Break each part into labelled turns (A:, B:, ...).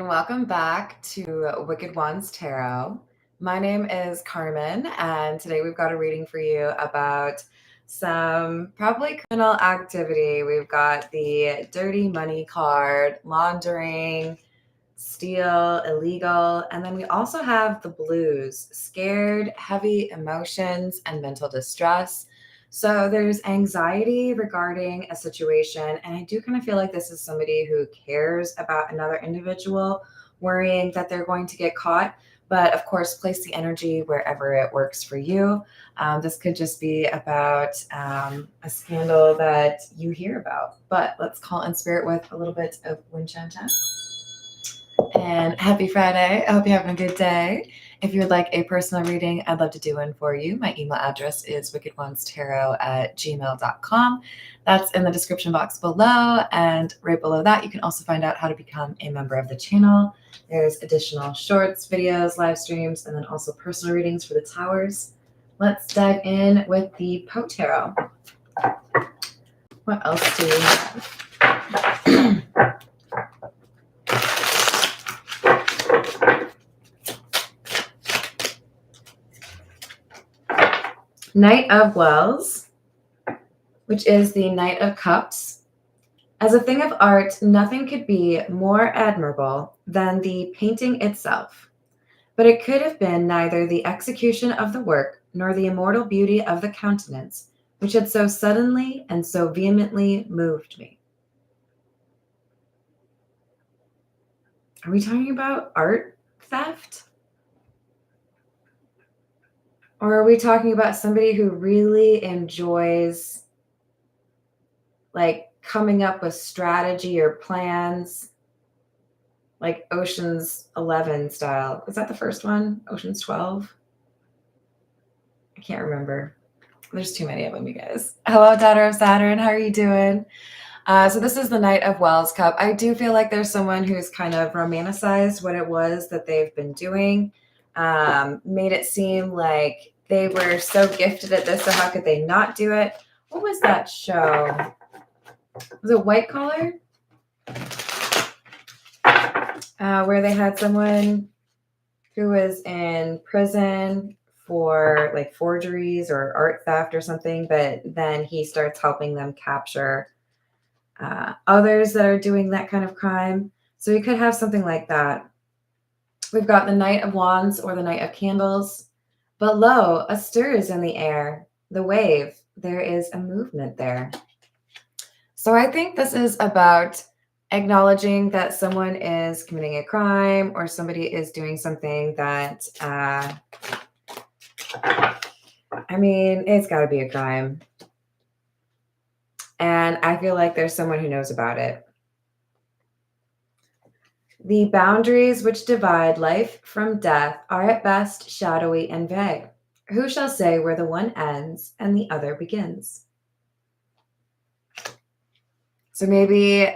A: and welcome back to Wicked Ones Tarot. My name is Carmen, and today we've got a reading for you about some probably criminal activity. We've got the dirty money card, laundering, steal, illegal, and then we also have the blues, scared, heavy emotions, and mental distress. So there's anxiety regarding a situation, and I do kind of feel like this is somebody who cares about another individual, worrying that they're going to get caught. But of course, place the energy wherever it works for you. This could just be about a scandal that you hear about. But let's call in spirit with a little bit of wind chime chime. And happy Friday. I hope you're having a good day. If you would like a personal reading, I'd love to do one for you. My email address is wickedonestarot@gmail.com. That's in the description box below. And right below that, you can also find out how to become a member of the channel. There's additional shorts, videos, live streams, and then also personal readings for the towers. Let's dive in with the Poe Tarot. What else do we have? Knight of Wells, which is the Knight of Cups. As a thing of art, nothing could be more admirable than the painting itself, but it could have been neither the execution of the work nor the immortal beauty of the countenance which had so suddenly and so vehemently moved me. Are we talking about art theft? Or are we talking about somebody who really enjoys like coming up with strategy or plans, like Ocean's 11 style? Is that the first one? Ocean's 12? I can't remember. There's too many of them, you guys. Hello, daughter of Saturn. How are you doing? So this is the Knight of Wells Cup. I do feel like there's someone who's kind of romanticized what it was that they've been doing, made it seem like they were so gifted at this, so how could they not do it? What was that show? Was it White Collar? Where they had someone who was in prison for like forgeries or art theft or something, but then he starts helping them capture others that are doing that kind of crime. So we could have something like that. We've got the Knight of Wands or the Knight of Candles. But lo, a stir is in the air, the wave. There is a movement there. So I think this is about acknowledging that someone is committing a crime or somebody is doing something that, it's got to be a crime. And I feel like there's someone who knows about it. The boundaries which divide life from death are at best shadowy and vague. Who shall say where the one ends and the other begins? So maybe,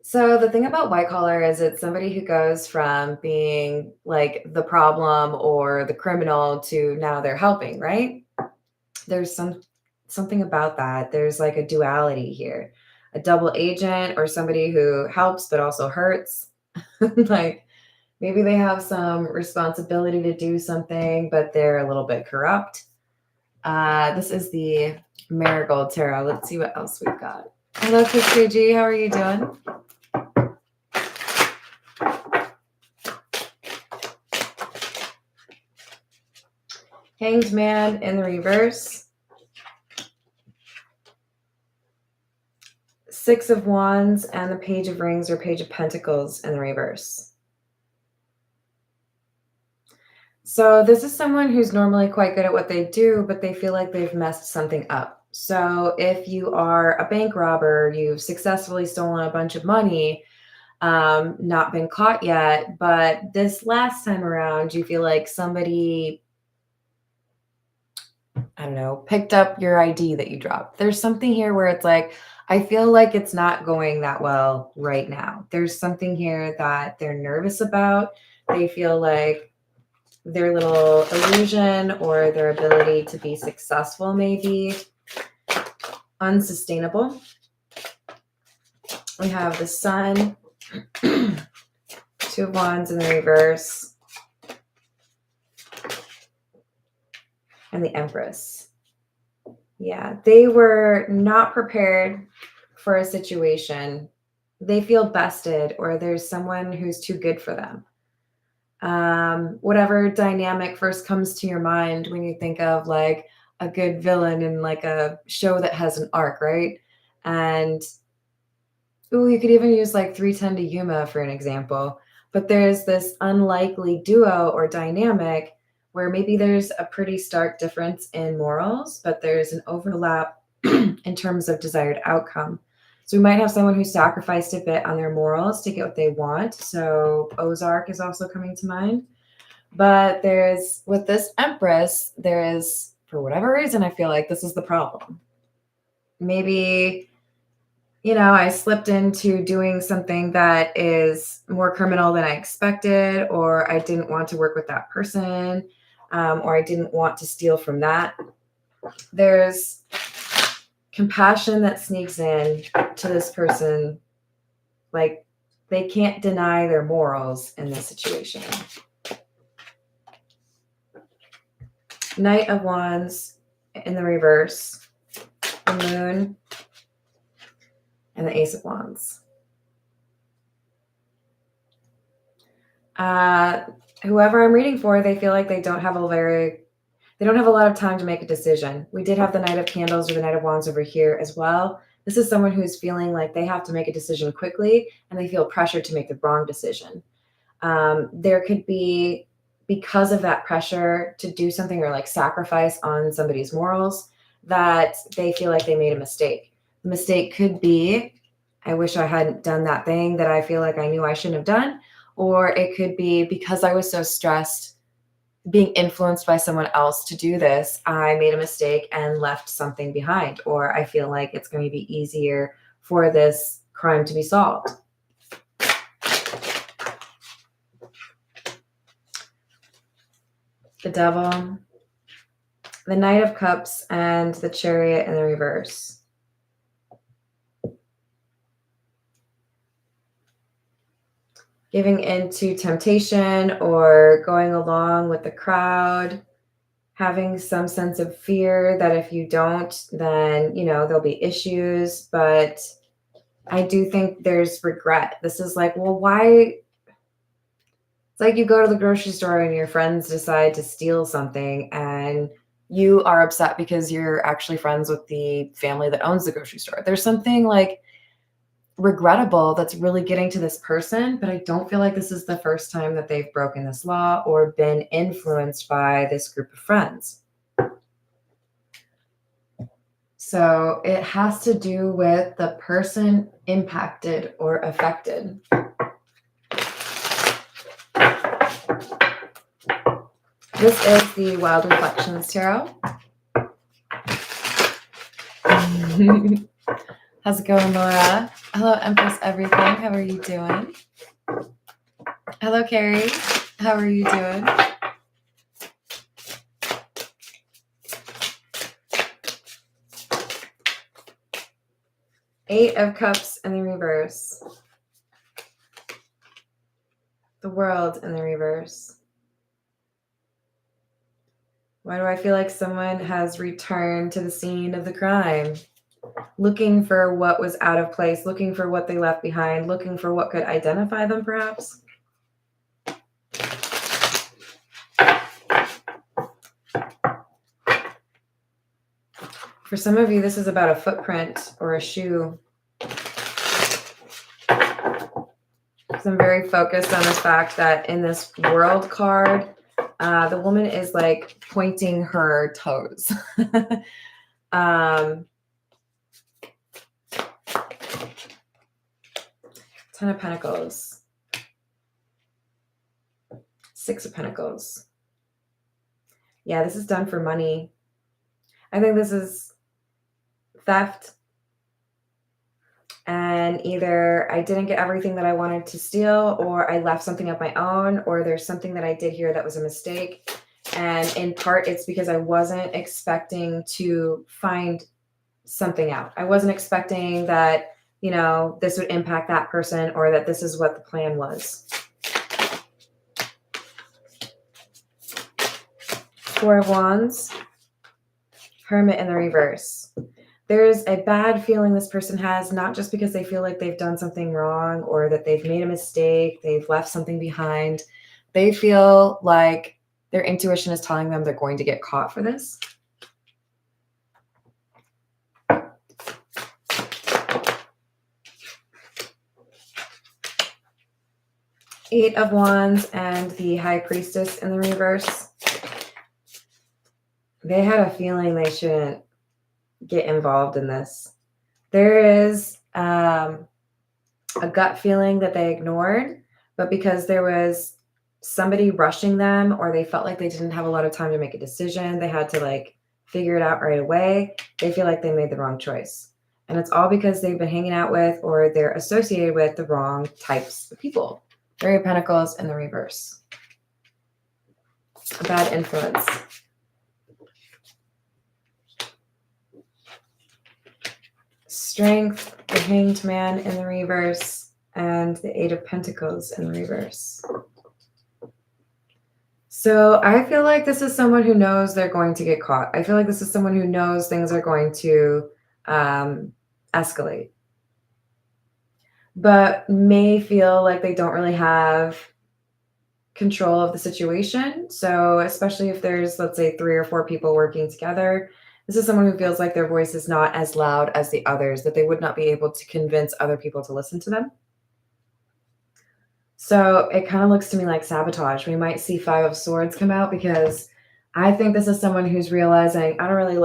A: so the thing about white collar is it's somebody who goes from being like the problem or the criminal to now they're helping, right? There's something about that. There's like a duality here. A double agent or somebody who helps but also hurts. Like maybe they have some responsibility to do something, but they're a little bit corrupt. This is the Marigold Tarot. Let's see what else we've got. Hello, Chris KG. How are you doing? Hanged Man in the reverse. Six of Wands and the Page of Rings or Page of Pentacles in the reverse. So this is someone who's normally quite good at what they do, but they feel like they've messed something up. So if you are a bank robber, you've successfully stolen a bunch of money, not been caught yet, but this last time around, you feel like somebody, I don't know, picked up your ID that you dropped. There's something here where it's like, I feel like it's not going that well right now. There's something here that they're nervous about. They feel like their little illusion or their ability to be successful may be unsustainable. We have the Sun Two of Wands in the reverse. And the Empress. Yeah, they were not prepared for a situation. They feel bested, or there's someone who's too good for them. Whatever dynamic first comes to your mind when you think of like a good villain in like a show that has an arc, right? And ooh, you could even use like 310 to Yuma for an example. But there's this unlikely duo or dynamic where maybe there's a pretty stark difference in morals, but there's an overlap in terms of desired outcome. So we might have someone who sacrificed a bit on their morals to get what they want. So Ozark is also coming to mind. But there's, with this Empress, there is, for whatever reason, I feel like this is the problem. Maybe, you know, I slipped into doing something that is more criminal than I expected, or I didn't want to work with that person, or I didn't want to steal from that. There's compassion that sneaks in to this person. Like, they can't deny their morals in this situation. Knight of Wands in the reverse, the Moon, and the Ace of Wands. Whoever I'm reading for, they feel like they don't have a lot of time to make a decision. We did have the Knight of Candles or the Knight of Wands over here as well. This is someone who's feeling like they have to make a decision quickly and they feel pressured to make the wrong decision. There could be, because of that pressure to do something or like sacrifice on somebody's morals, that they feel like they made a mistake. The mistake could be, I wish I hadn't done that thing that I feel like I knew I shouldn't have done. Or it could be, because I was so stressed being influenced by someone else to do this, I made a mistake and left something behind. Or I feel like it's going to be easier for this crime to be solved. The Devil, the Knight of Cups, and the Chariot in the reverse. Giving into temptation or going along with the crowd, having some sense of fear that if you don't, then, you know, there'll be issues. But I do think there's regret. This is like, well, why? It's like you go to the grocery store and your friends decide to steal something and you are upset because you're actually friends with the family that owns the grocery store. There's something like regrettable that's really getting to this person, but I don't feel like this is the first time that they've broken this law or been influenced by this group of friends. So it has to do with the person impacted or affected. This is the Wild Reflections Tarot. How's it going, Laura? Hello, Empress Everything. How are you doing? Hello, Carrie. How are you doing? Eight of Cups in the reverse. The World in the reverse. Why do I feel like someone has returned to the scene of the crime? Looking for what was out of place, looking for what they left behind, looking for what could identify them, perhaps. For some of you, this is about a footprint or a shoe. Because I'm very focused on the fact that in this World card, the woman is like pointing her toes. Ten of Pentacles. Six of Pentacles. Yeah, this is done for money. I think this is theft. And either I didn't get everything that I wanted to steal, or I left something of my own, or there's something that I did here that was a mistake. And in part, it's because I wasn't expecting to find something out. I wasn't expecting that you know, this would impact that person or that this is what the plan was. Four of Wands, Hermit in the reverse. There's a bad feeling this person has, not just because they feel like they've done something wrong or that they've made a mistake, they've left something behind. They feel like their intuition is telling them they're going to get caught for this. Eight of Wands and the High Priestess in the reverse. They had a feeling they shouldn't get involved in this. There is a gut feeling that they ignored, but because there was somebody rushing them or they felt like they didn't have a lot of time to make a decision, they had to like figure it out right away, they feel like they made the wrong choice. And it's all because they've been hanging out with or they're associated with the wrong types of people. Three of Pentacles in the reverse. A bad influence. Strength, the Hanged Man in the reverse, and the Eight of Pentacles in the reverse. So I feel like this is someone who knows they're going to get caught. I feel like this is someone who knows things are going to escalate, but may feel like they don't really have control of the situation. So especially if there's, let's say, 3 or 4 people working together, this is someone who feels like their voice is not as loud as the others, that they would not be able to convince other people to listen to them. So it kind of looks to me like sabotage. We might see 5 of Swords come out because I think this is someone who's realizing, I don't really